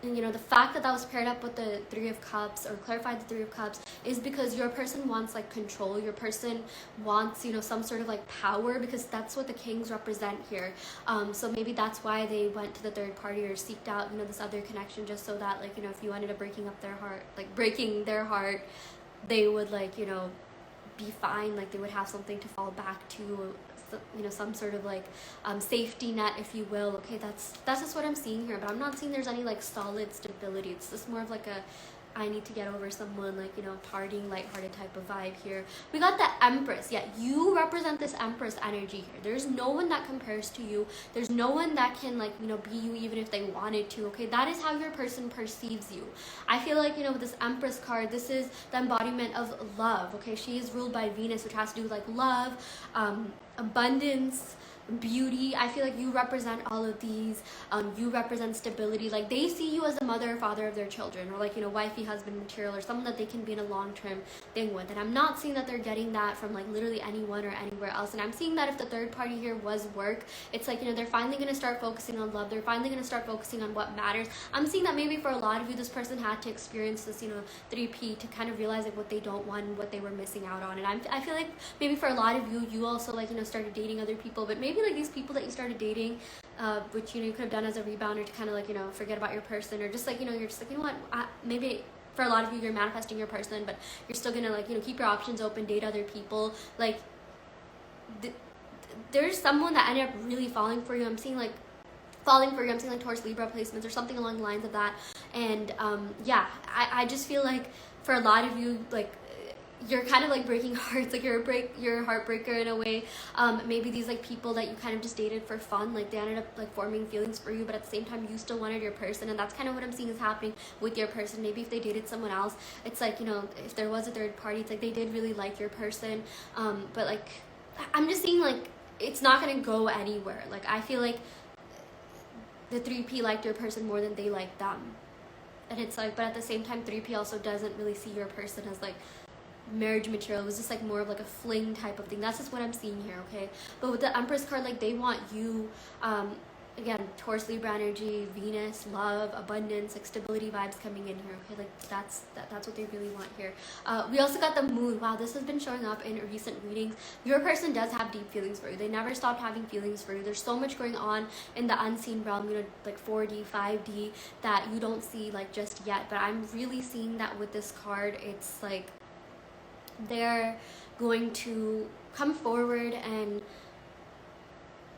you know, the fact that that was paired up with the Three of Cups, or clarified the Three of Cups, is because your person wants like control. Your person wants, you know, some sort of like power, because that's what the Kings represent here. So maybe that's why they went to the third party or seeked out, you know, this other connection, just so that, like, you know, if you ended up breaking their heart, they would, like, you know, be fine. Like, they would have something to fall back to, you know, some sort of like safety net, if you will. Okay, that's just what I'm seeing here. But I'm not seeing there's any like solid stability. It's just more of like a, I need to get over someone, like, you know, partying, lighthearted type of vibe here. We got the Empress. Yeah, you represent this Empress energy here. There's no one that compares to you. There's no one that can, like, you know, be you even if they wanted to, okay? That is how your person perceives you. I feel like, you know, with this Empress card, this is the embodiment of love, okay? She is ruled by Venus, which has to do with, like, love, abundance, beauty. I feel like you represent all of these. You represent stability. Like, they see you as the mother or father of their children, or like, you know, wifey, husband material, or someone that they can be in a long-term thing with. And I'm not seeing that they're getting that from like literally anyone or anywhere else. And I'm seeing that if the third party here was work, it's like, you know, they're finally going to start focusing on love. They're finally going to start focusing on what matters. I'm seeing that maybe for a lot of you, this person had to experience this, you know, 3P to kind of realize like what they don't want and what they were missing out on. And I feel like maybe for a lot of you also, like, you know, started dating other people, but maybe like these people that you started dating, which, you know, you could have done as a rebounder to kind of like, you know, forget about your person, or just like, you know, you're just like, you know what, maybe for a lot of you, you're manifesting your person, but you're still gonna, like, you know, keep your options open, date other people. Like, there's someone that ended up really falling for you. I'm seeing like Taurus, Libra placements or something along the lines of that. And yeah, I just feel like for a lot of you, like, you're kind of like breaking hearts, like you're a heartbreaker in a way. Maybe these like people that you kind of just dated for fun, like they ended up like forming feelings for you, but at the same time you still wanted your person. And that's kind of what I'm seeing is happening with your person. Maybe if they dated someone else, it's like, you know, if there was a third party, it's like they did really like your person, but like I'm just seeing like it's not gonna go anywhere. Like, I feel like the 3P liked your person more than they liked them. And it's like, but at the same time, 3P also doesn't really see your person as like marriage material. It was just like more of like a fling type of thing. That's just what I'm seeing here, okay? But with the Empress card, like, they want you, again, Taurus, Libra energy, Venus, love, abundance, like stability vibes coming in here, okay? Like, that's what they really want here. We also got the Moon. Wow, this has been showing up in recent readings. Your person does have deep feelings for you. They never stopped having feelings for you. There's so much going on in the unseen realm, you know, like 4D, 5D, that you don't see like just yet. But I'm really seeing that with this card. It's like they're going to come forward and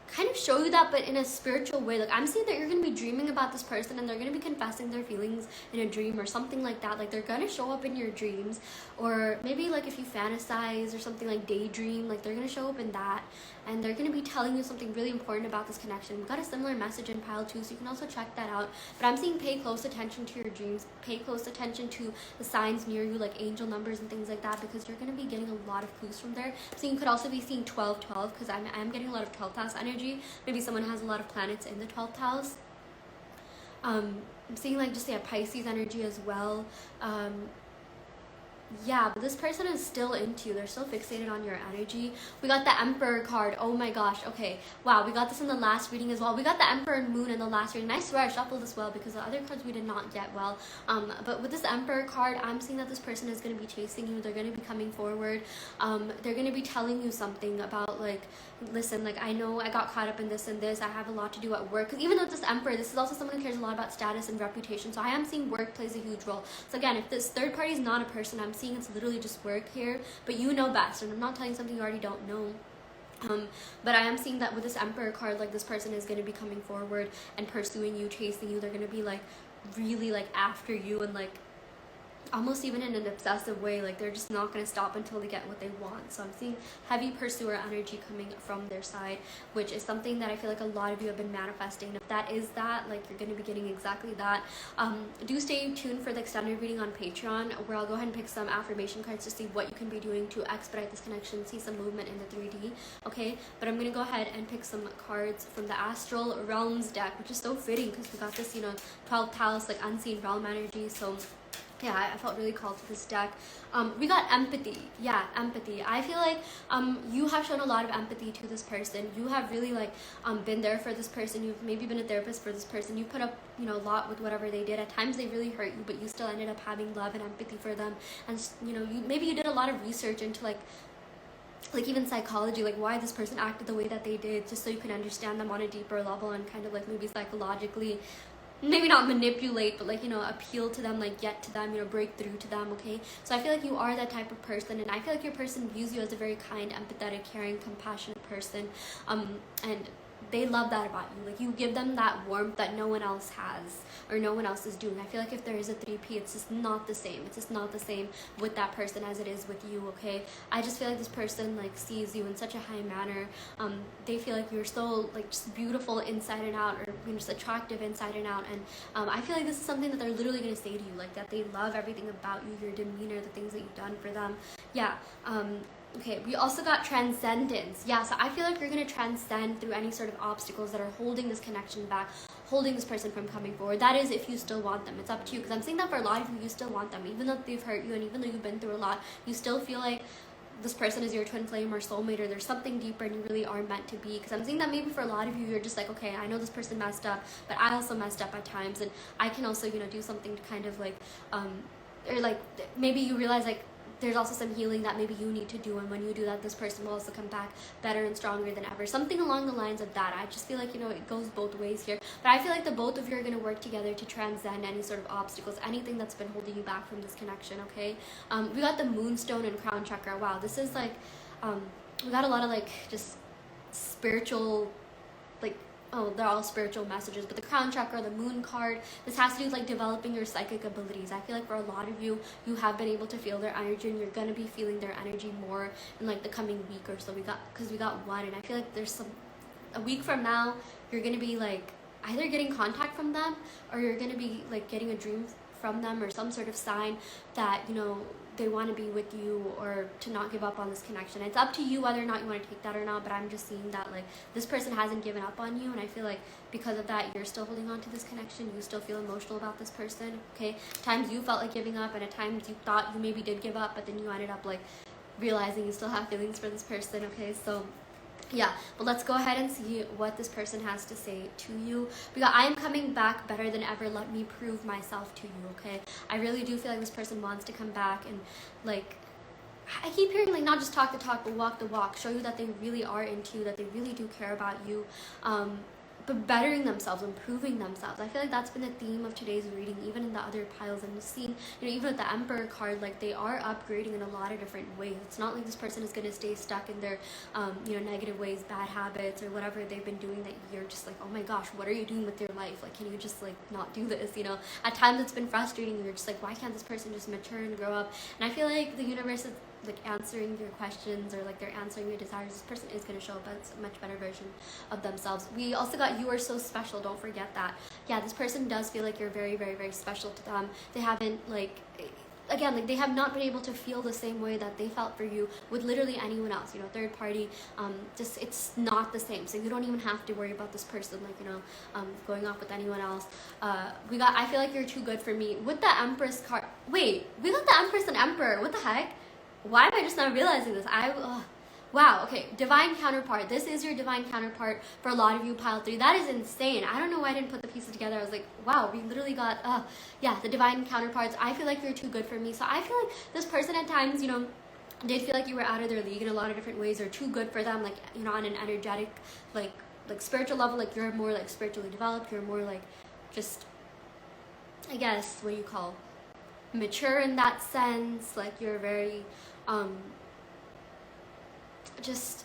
kind of show you that, but in a spiritual way. Like, I'm seeing that you're going to be dreaming about this person and they're going to be confessing their feelings in a dream or something like that. Like, they're going to show up in your dreams, or maybe like if you fantasize or something, like daydream, like they're going to show up in that, and they're going to be telling you something really important about this connection. We got a similar message in pile 2, so you can also check that out. But I'm seeing pay close attention to your dreams, pay close attention to the signs near you, like angel numbers and things like that, because you're going to be getting a lot of clues from there. So you could also be seeing 12-12, because I'm getting a lot of 12th house energy. Maybe someone has a lot of planets in the 12th house. I'm seeing like just, yeah, Pisces energy as well. Yeah, but this person is still into you. They're still fixated on your energy. We got the Emperor card. Oh my gosh. Okay. Wow, we got this in the last reading as well. We got the Emperor and Moon in the last reading. I swear I shuffled this well, because the other cards we did not get well. But with this Emperor card, I'm seeing that this person is going to be chasing you. They're going to be coming forward. They're going to be telling you something about, like, listen, like, I know I got caught up in this and this. I have a lot to do at work. Because even though this Emperor, this is also someone who cares a lot about status and reputation. So I am seeing work plays a huge role. So again, if this third party is not a person, I'm seeing it's literally just work here. But you know best. And I'm not telling you something you already don't know. But I am seeing that with this Emperor card, like, this person is going to be coming forward and pursuing you, chasing you. They're going to be, like, really, like, after you and, like, almost even in an obsessive way. Like they're just not going to stop until they get what they want. So I'm seeing heavy pursuer energy coming from their side, which is something that I feel like a lot of you have been manifesting. If that is that, like, you're going to be getting exactly that. Do stay tuned for the extended reading on Patreon, where I'll go ahead and pick some affirmation cards to see what you can be doing to expedite this connection, see some movement in the 3D. Okay, but I'm going to go ahead and pick some cards from the Astral Realms deck, which is so fitting because we got this, you know, 12th house, like unseen realm energy. So yeah, I felt really called to this deck. We got empathy. Yeah, empathy. I feel like you have shown a lot of empathy to this person. You have really like been there for this person. You've maybe been a therapist for this person. You put up, you know, a lot with whatever they did. At times they really hurt you, but you still ended up having love and empathy for them. And you know, maybe you did a lot of research into like even psychology, like why this person acted the way that they did, just so you can understand them on a deeper level and kind of like maybe psychologically, maybe not manipulate, but like, you know, appeal to them, like get to them, you know, break through to them. Okay, so I feel like you are that type of person, and I feel like your person views you as a very kind, empathetic, caring, compassionate person, and they love that about you. Like you give them that warmth that no one else has or no one else is doing. I feel like if there is a 3P, it's just not the same. It's just not the same with that person as it is with you. Okay, I just feel like this person like sees you in such a high manner. They feel like you're so like just beautiful inside and out, or you know, just attractive inside and out. And I feel like this is something that they're literally going to say to you, like that they love everything about you, your demeanor, the things that you've done for them. Yeah. Okay, we also got transcendence. Yeah, so I feel like you're going to transcend through any sort of obstacles that are holding this connection back, holding this person from coming forward. That is if you still want them. It's up to you, because I'm saying that for a lot of you, you still want them. Even though they've hurt you and even though you've been through a lot, you still feel like this person is your twin flame or soulmate, or there's something deeper and you really are meant to be. Because I'm saying that maybe for a lot of you, you're just like, okay, I know this person messed up, but I also messed up at times, and I can also, you know, do something to kind of like, or like maybe you realize like there's also some healing that maybe you need to do, and when you do that, this person will also come back better and stronger than ever. Something along the lines of that. I just feel like, you know, it goes both ways here, but I feel like the both of you are going to work together to transcend any sort of obstacles, anything that's been holding you back from this connection. Okay, we got the Moonstone and Crown Chakra. Wow, this is like we got a lot of like just spiritual, like, oh, they're all spiritual messages, but the Crown Chakra, the Moon card, this has to do with like developing your psychic abilities. I feel like for a lot of you, you have been able to feel their energy, and you're gonna be feeling their energy more in like the coming week or so. We got one, and I feel like there's a week from now, you're gonna be like either getting contact from them, or you're gonna be like getting a dream from them, or some sort of sign that, you know, they want to be with you, or to not give up on this connection. It's up to you whether or not you want to take that or not, but I'm just seeing that like this person hasn't given up on you, and I feel like because of that, you're still holding on to this connection. You still feel emotional about this person. Okay, at times you felt like giving up, and at times you thought you maybe did give up, but then you ended up like realizing you still have feelings for this person. Okay, so yeah, but let's go ahead and see what this person has to say to you. Because I am coming back better than ever. Let me prove myself to you. Okay, I really do feel like this person wants to come back, and like I keep hearing like not just talk the talk but walk the walk, show you that they really are into you, that they really do care about you, but bettering themselves, improving themselves. I feel like that's been the theme of today's reading, even in the other piles. I'm just seeing, you know, even with the Emperor card, like they are upgrading in a lot of different ways. It's not like this person is going to stay stuck in their, you know, negative ways, bad habits, or whatever they've been doing that you're just like, oh my gosh, what are you doing with your life? Like, can you just like not do this? You know, at times it's been frustrating. You're just like, why can't this person just mature and grow up? And I feel like the universe is like answering your questions, or like they're answering your desires. This person is going to show up as a much better version of themselves. We also got you are so special. Don't forget that. Yeah, this person does feel like you're very, very, very special to them. They haven't like, again, like they have not been able to feel the same way that they felt for you with literally anyone else, you know, third party. Just it's not the same, so you don't even have to worry about this person, like, you know, going off with anyone else. We got I feel like you're too good for me with the Empress card. Wait, we got the Empress and Emperor. What the heck? Why am I just not realizing this? Wow, okay, divine counterpart. This is your divine counterpart for a lot of you, pile 3. That is insane. I don't know why I didn't put the pieces together. I was like, wow, we literally got, yeah, the divine counterparts. I feel like you're too good for me. So I feel like this person at times, you know, did feel like you were out of their league in a lot of different ways, or too good for them, like, you know, on an energetic, like spiritual level. Like you're more like spiritually developed. You're more like just, I guess, what do you call, mature in that sense. Like you're very, just,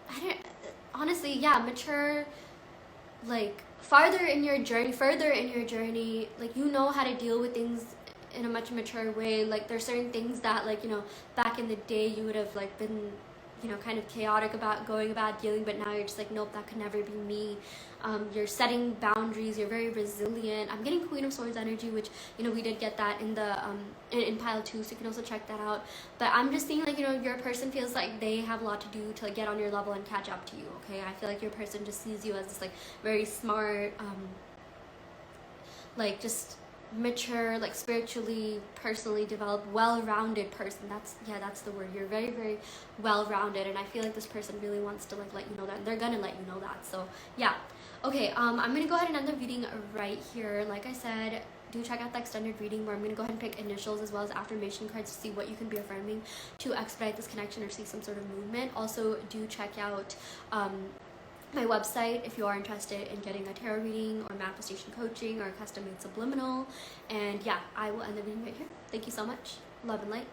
I don't, honestly, yeah, mature, like further in your journey, like you know how to deal with things in a much mature way. Like there's certain things that, like, you know, back in the day you would have like been, you know, kind of chaotic about going about dealing, but now you're just like, nope, that could never be me. You're setting boundaries, you're very resilient. I'm getting Queen of Swords energy, which, you know, we did get that in the in pile 2, so you can also check that out. But I'm just seeing, like, you know, your person feels like they have a lot to do to like get on your level and catch up to you. Okay, I feel like your person just sees you as this like very smart, like just mature, like spiritually, personally developed, well-rounded person. That's the word. You're very, very well-rounded, and I feel like this person really wants to like let you know that, and they're gonna let you know that. So yeah. Okay, I'm gonna go ahead and end the reading right here. Like I said, do check out the extended reading where I'm gonna go ahead and pick initials as well as affirmation cards to see what you can be affirming to expedite this connection or see some sort of movement. Also, do check out my website if you are interested in getting a tarot reading or manifestation coaching or custom made subliminal. And yeah, I will end the video right here. Thank you so much. Love and light.